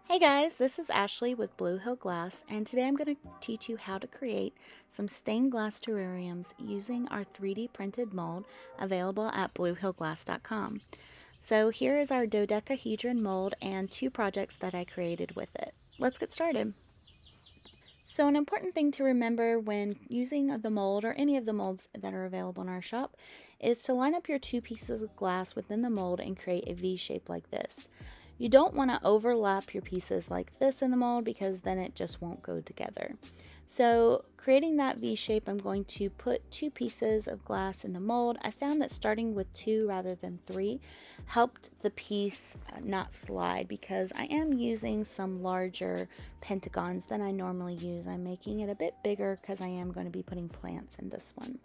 Hey guys, this is Ashley with Blue Hill Glass, and today I'm going to teach you how to create some stained glass terrariums using our 3D printed mold available at bluehillglass.com. So here is our dodecahedron mold and two projects that I created with it. Let's get started. So an important thing to remember when using the mold or any of the molds that are available in our shop is to line up your two pieces of glass within the mold and create a V shape like this. You don't want to overlap your pieces like this in the mold because then it just won't go together. So creating that V shape, I'm going to put two pieces of glass in the mold. I found that starting with two rather than three helped the piece not slide because I am using some larger pentagons than I normally use. I'm making it a bit bigger because I am going to be putting plants in this one.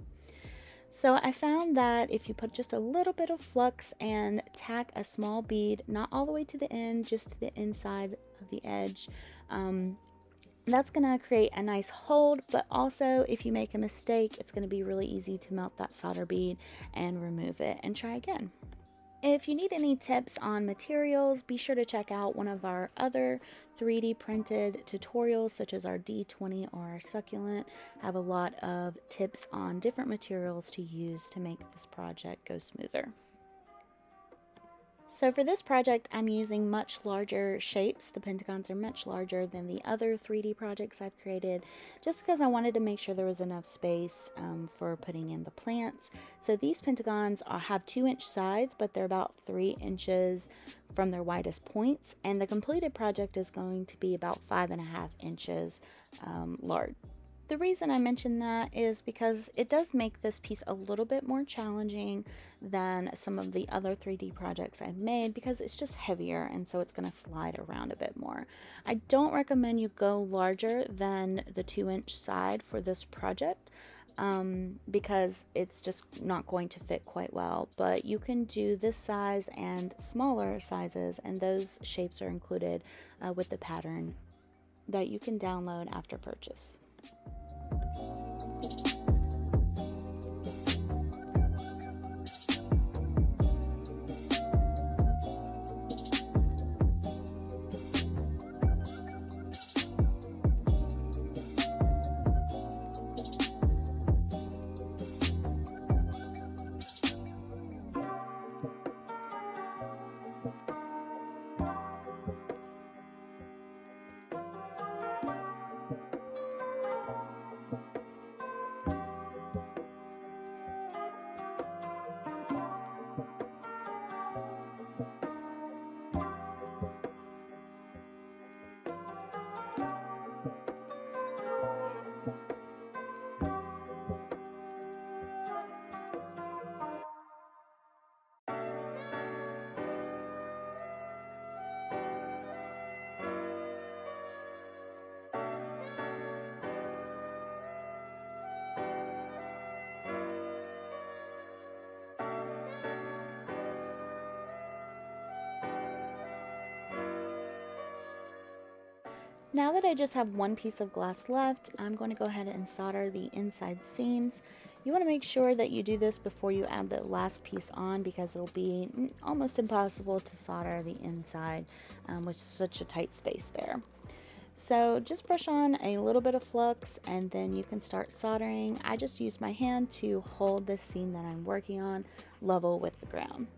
So I found that if you put just a little bit of flux and tack a small bead, not all the way to the end, just to the inside of the edge, that's going to create a nice hold, but also if you make a mistake, it's going to be really easy to melt that solder bead and remove it and try again. If you need any tips on materials, be sure to check out one of our other 3D printed tutorials, such as our D20 or our succulent. I have a lot of tips on different materials to use to make this project go smoother. So for this project, I'm using much larger shapes. The pentagons are much larger than the other 3D projects I've created, just because I wanted to make sure there was enough space for putting in the plants. So these pentagons have 2-inch sides, but they're about 3 inches from their widest points, and the completed project is going to be about 5.5 inches large. The reason I mention that is because it does make this piece a little bit more challenging than some of the other 3D projects I've made because it's just heavier and so it's going to slide around a bit more. I don't recommend you go larger than the 2-inch side for this project because it's just not going to fit quite well, but you can do this size and smaller sizes, and those shapes are included with the pattern that you can download after purchase. Now that I just have one piece of glass left, I'm going to go ahead and solder the inside seams. You want to make sure that you do this before you add the last piece on because it'll be almost impossible to solder the inside with such a tight space there. So just brush on a little bit of flux and then you can start soldering. I just use my hand to hold the seam that I'm working on level with the ground.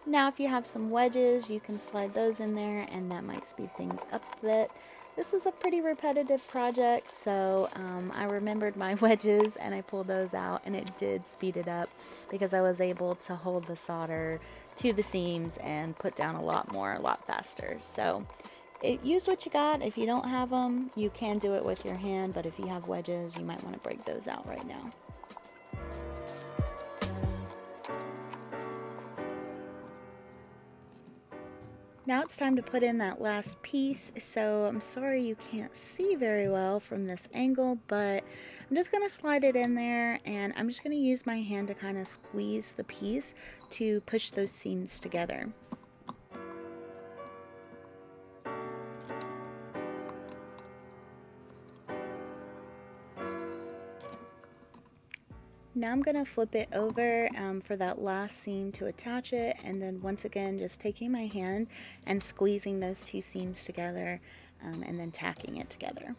Now if you have some wedges, you can slide those in there and that might speed things up a bit. This is a pretty repetitive project, so I remembered my wedges and I pulled those out and it did speed it up because I was able to hold the solder to the seams and put down a lot more, a lot faster. So use what you got. If you don't have them, you can do it with your hand, but if you have wedges, you might want to break those out right now. Now it's time to put in that last piece, so I'm sorry you can't see very well from this angle, but I'm just going to slide it in there, and I'm just going to use my hand to kind of squeeze the piece to push those seams together. Now I'm going to flip it over for that last seam to attach it, and then once again just taking my hand and squeezing those two seams together and then tacking it together.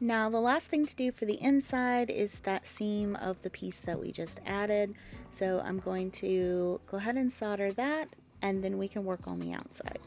Now the last thing to do for the inside is that seam of the piece that we just added, so I'm going to go ahead and solder that, and then we can work on the outside.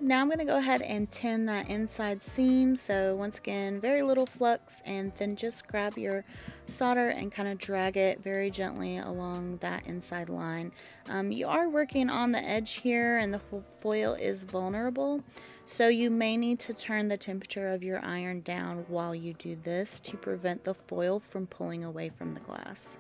Now I'm going to go ahead and tin that inside seam, so once again very little flux, and then just grab your solder and kind of drag it very gently along that inside line. You are working on the edge here, and the foil is vulnerable, so you may need to turn the temperature of your iron down while you do this to prevent the foil from pulling away from the glass.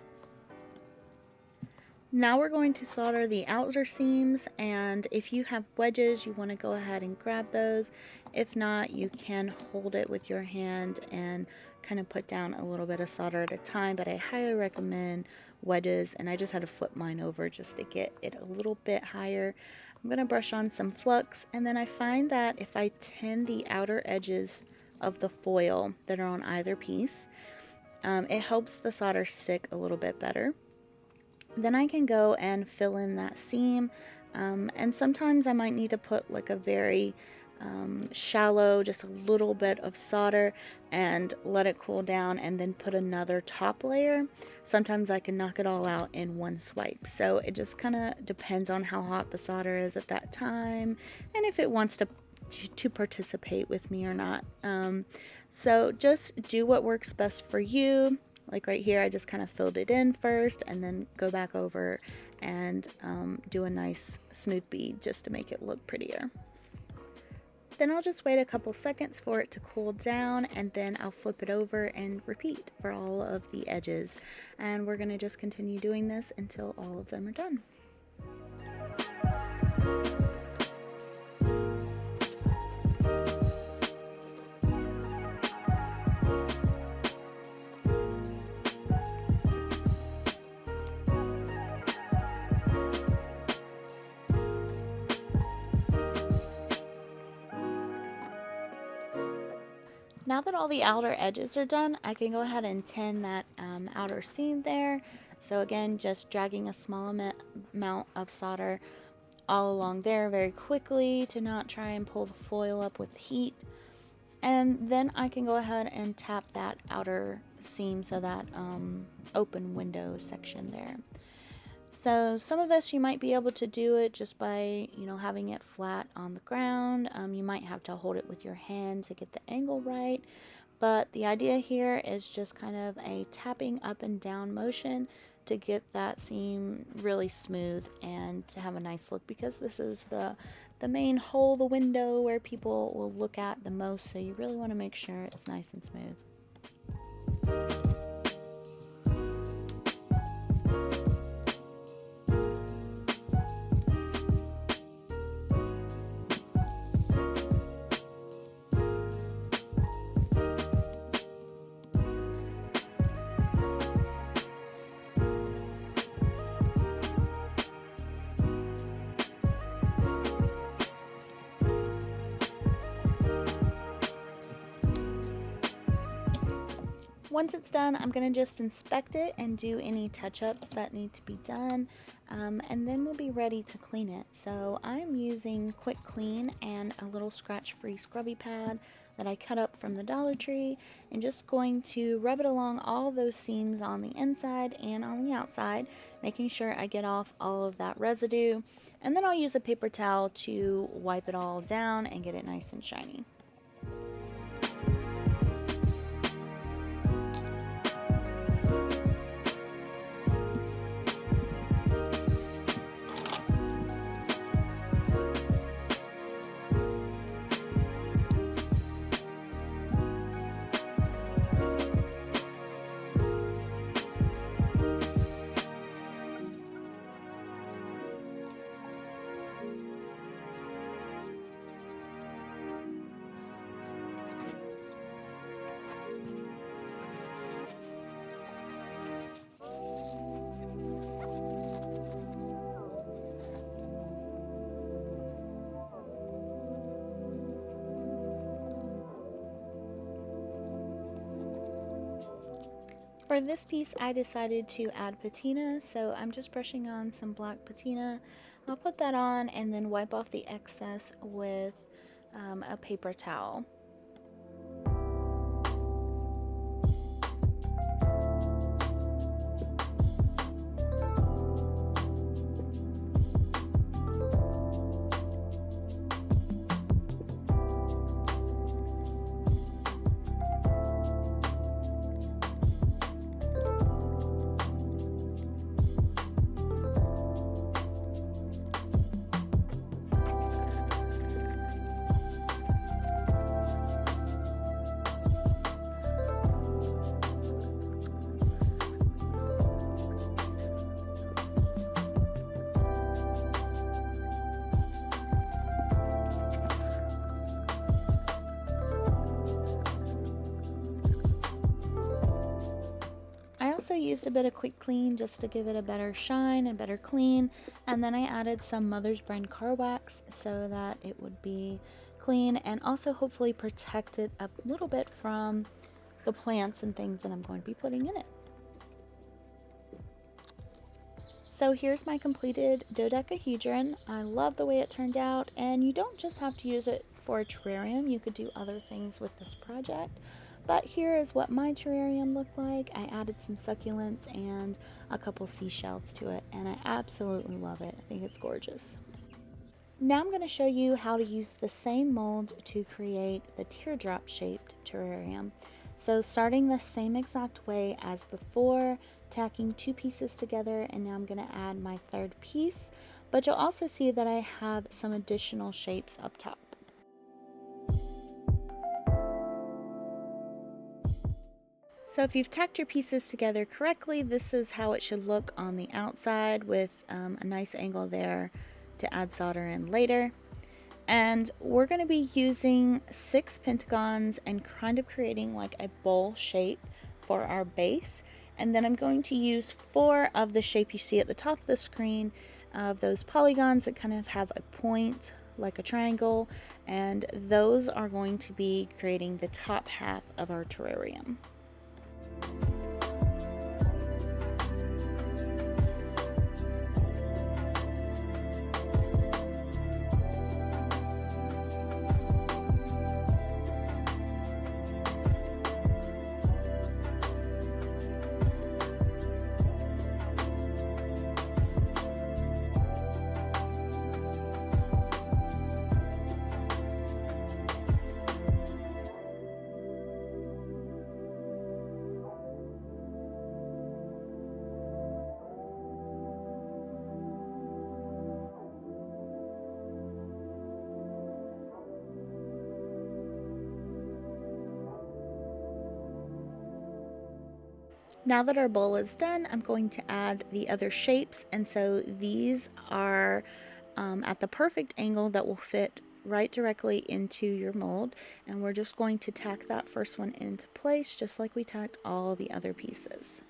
Now we're going to solder the outer seams, and if you have wedges, you want to go ahead and grab those. If not, you can hold it with your hand and kind of put down a little bit of solder at a time, but I highly recommend wedges, and I just had to flip mine over just to get it a little bit higher. I'm going to brush on some flux, and then I find that if I tin the outer edges of the foil that are on either piece, it helps the solder stick a little bit better. Then I can go and fill in that seam, and sometimes I might need to put like a very shallow, just a little bit of solder and let it cool down, and then put another top layer. Sometimes I can knock it all out in one swipe, so it just kind of depends on how hot the solder is at that time and if it wants to participate with me or not. So just do what works best for you. Like right here, I just kind of filled it in first and then go back over and do a nice smooth bead just to make it look prettier. Then I'll just wait a couple seconds for it to cool down, and then I'll flip it over and repeat for all of the edges. And we're going to just continue doing this until all of them are done. Now that all the outer edges are done, I can go ahead and tin that outer seam there. So again, just dragging a small amount of solder all along there very quickly to not try and pull the foil up with heat. And then I can go ahead and tap that outer seam, so that open window section there. So some of this you might be able to do it just by, having it flat on the ground. You might have to hold it with your hand to get the angle right. But the idea here is just kind of a tapping up and down motion to get that seam really smooth and to have a nice look, because this is the main hole, the window where people will look at the most. So you really want to make sure it's nice and smooth. Once it's done, I'm going to just inspect it and do any touch-ups that need to be done, and then we'll be ready to clean it. So I'm using Quick Clean and a little scratch-free scrubby pad that I cut up from the Dollar Tree, and just going to rub it along all those seams on the inside and on the outside, making sure I get off all of that residue, and then I'll use a paper towel to wipe it all down and get it nice and shiny. For this piece, I decided to add patina, so I'm just brushing on some black patina. I'll put that on and then wipe off the excess with a paper towel. I also used a bit of Quick Clean just to give it a better shine and better clean, and then I added some Mother's Brand car wax so that it would be clean and also hopefully protect it a little bit from the plants and things that I'm going to be putting in it. So here's my completed dodecahedron. I love the way it turned out, and you don't just have to use it for a terrarium, you could do other things with this project. But here is what my terrarium looked like. I added some succulents and a couple seashells to it, and I absolutely love it. I think it's gorgeous. Now I'm going to show you how to use the same mold to create the teardrop shaped terrarium. So starting the same exact way as before, tacking two pieces together, and now I'm going to add my third piece, but you'll also see that I have some additional shapes up top. So if you've tacked your pieces together correctly, this is how it should look on the outside with a nice angle there to add solder in later. And we're going to be using 6 pentagons and kind of creating like a bowl shape for our base. And then I'm going to use 4 of the shape you see at the top of the screen of those polygons that kind of have a point like a triangle, and those are going to be creating the top half of our terrarium. Now that our bowl is done, I'm going to add the other shapes, and so these are at the perfect angle that will fit right directly into your mold, and we're just going to tack that first one into place just like we tacked all the other pieces.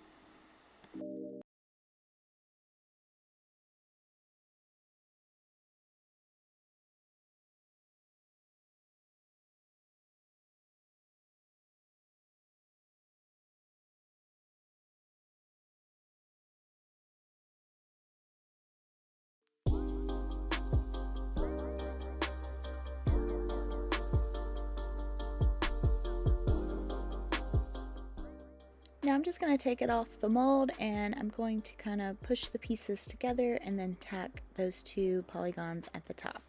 Now I'm just going to take it off the mold, and I'm going to kind of push the pieces together and then tack those two polygons at the top.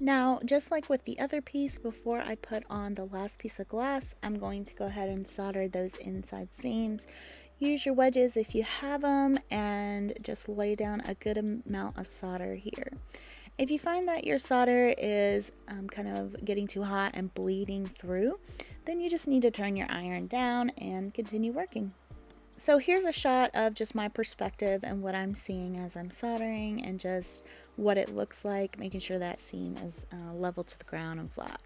Now, just like with the other piece, before I put on the last piece of glass, I'm going to go ahead and solder those inside seams. Use your wedges if you have them, and just lay down a good amount of solder here. If you find that your solder is kind of getting too hot and bleeding through, then you just need to turn your iron down and continue working. So here's a shot of just my perspective and what I'm seeing as I'm soldering, and just what it looks like, making sure that seam is level to the ground and flat.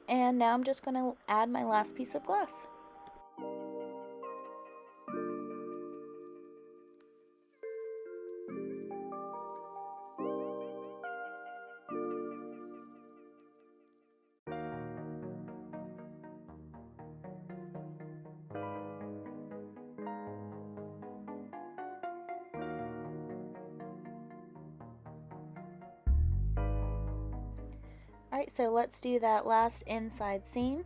And now I'm just going to add my last piece of glass. Alright, so let's do that last inside seam.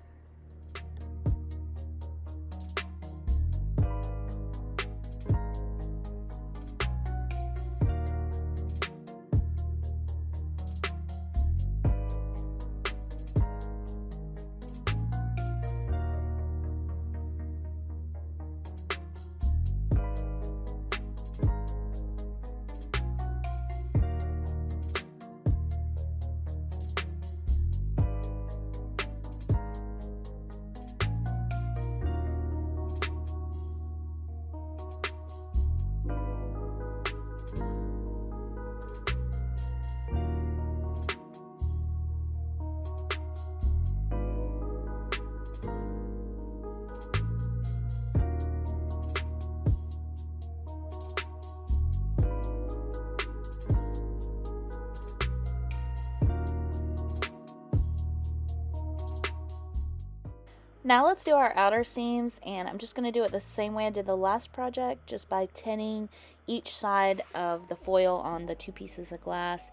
Now let's do our outer seams, and I'm just going to do it the same way I did the last project, just by tinning each side of the foil on the two pieces of glass,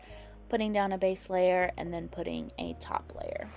putting down a base layer, and then putting a top layer.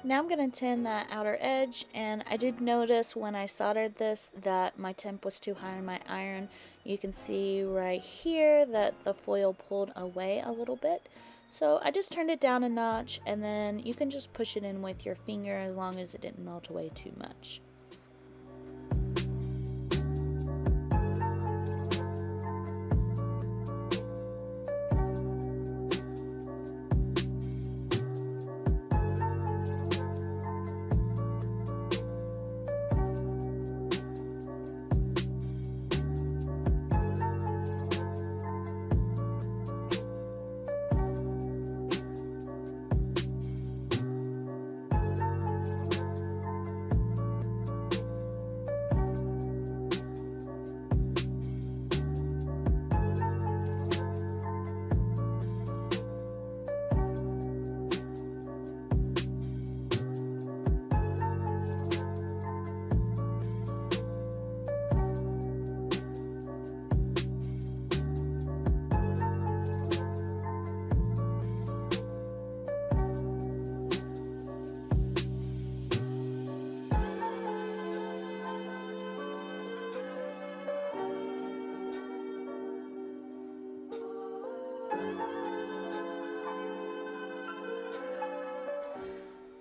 Now I'm going to tin that outer edge, and I did notice when I soldered this that my temp was too high on my iron. You can see right here that the foil pulled away a little bit. So I just turned it down a notch, and then you can just push it in with your finger as long as it didn't melt away too much.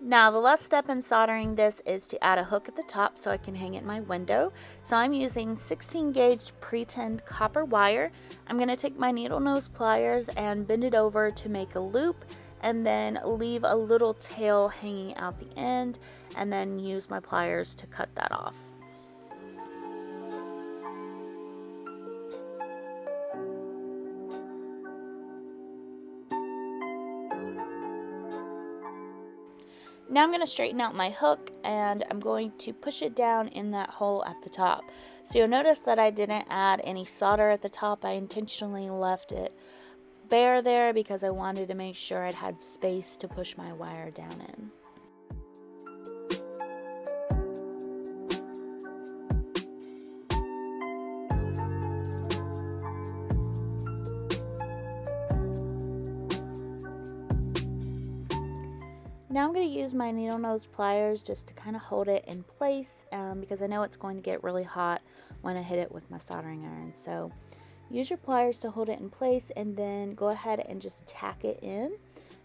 Now the last step in soldering this is to add a hook at the top so I can hang it in my window. So I'm using 16 gauge pre-tinned copper wire. I'm going to take my needle nose pliers and bend it over to make a loop, and then leave a little tail hanging out the end, and then use my pliers to cut that off. Now I'm going to straighten out my hook, and I'm going to push it down in that hole at the top. So you'll notice that I didn't add any solder at the top. I intentionally left it bare there because I wanted to make sure I'd had space to push my wire down in. Now I'm going to use my needle nose pliers just to kind of hold it in place because I know it's going to get really hot when I hit it with my soldering iron. So use your pliers to hold it in place, and then go ahead and just tack it in.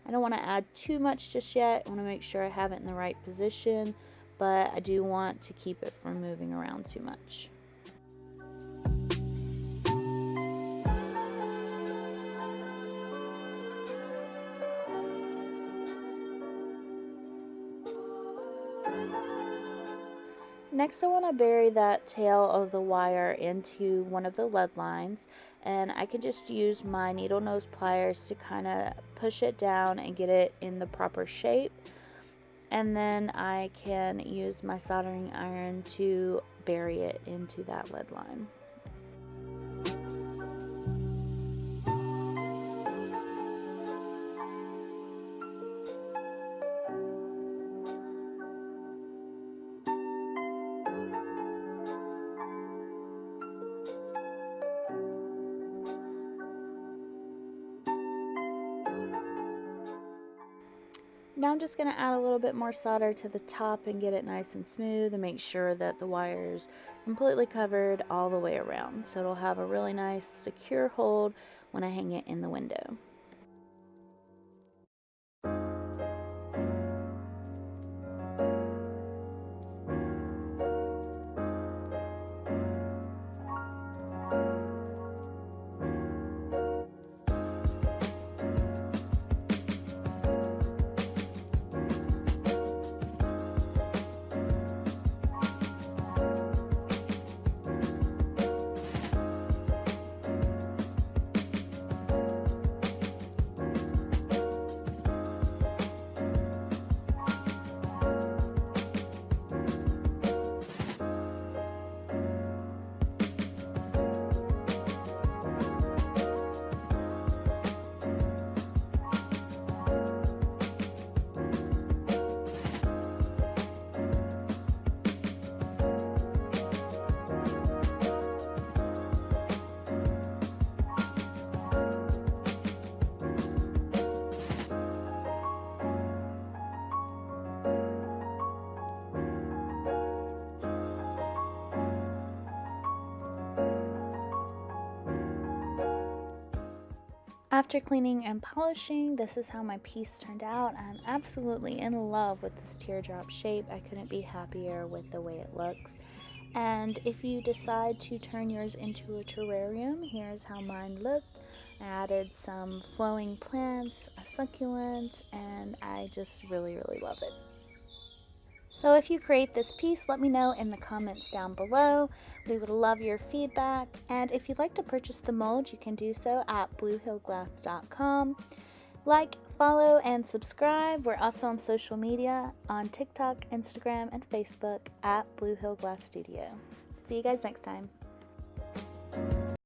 I don't want to add too much just yet. I want to make sure I have it in the right position, but I do want to keep it from moving around too much. Next, I want to bury that tail of the wire into one of the lead lines, and I can just use my needle nose pliers to kind of push it down and get it in the proper shape, and then I can use my soldering iron to bury it into that lead line. Now I'm just going to add a little bit more solder to the top and get it nice and smooth, and make sure that the wire's completely covered all the way around, so it'll have a really nice secure hold when I hang it in the window. After cleaning and polishing, this is how my piece turned out. I'm absolutely in love with this teardrop shape. I couldn't be happier with the way it looks. And if you decide to turn yours into a terrarium, here's how mine looked. I added some flowing plants, a succulent, and I just really love it. So if you create this piece, let me know in the comments down below. We would love your feedback. And if you'd like to purchase the mold, you can do so at bluehillglass.com. Like, follow, and subscribe. We're also on social media on TikTok, Instagram, and Facebook at Blue Hill Glass Studio. See you guys next time.